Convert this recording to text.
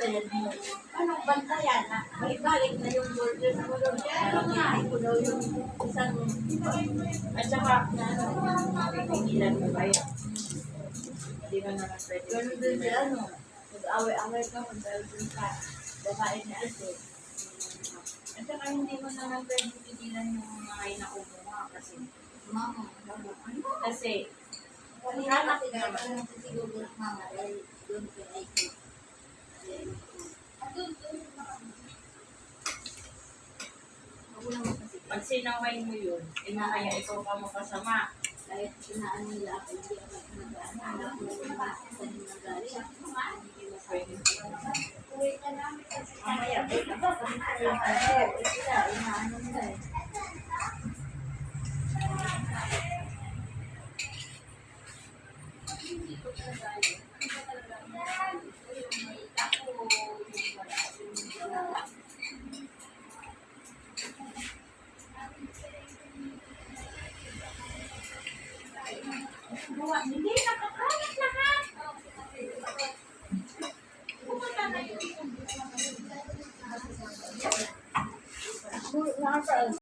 bantayan mo. Anong bantayan? Balik na yung border mo doon. Hindi ko daw yung isang at saka pipigilan mo ba yan? Hindi mo naman pwede. Ganun din si ano. Mag-away-away ka kung dahil dun sa babae ni Aldo. At saka hindi mo naman pwede pigilan yung mga inaumuha kasi mama, kasi anak naman. Siguro mama dahil doon ko ay pag sinaway mo yun, kaya ikaw ka makasama. Kahit sinaan nila ako, hindi ako nag-anak ako sa nagaling. Hindi mo pwede. Uwi ka namin kasi mamaya. Sila, inaano nila eh. Hindi ko talaga. Hindi, nakakalat lahat. Pumunta na yun.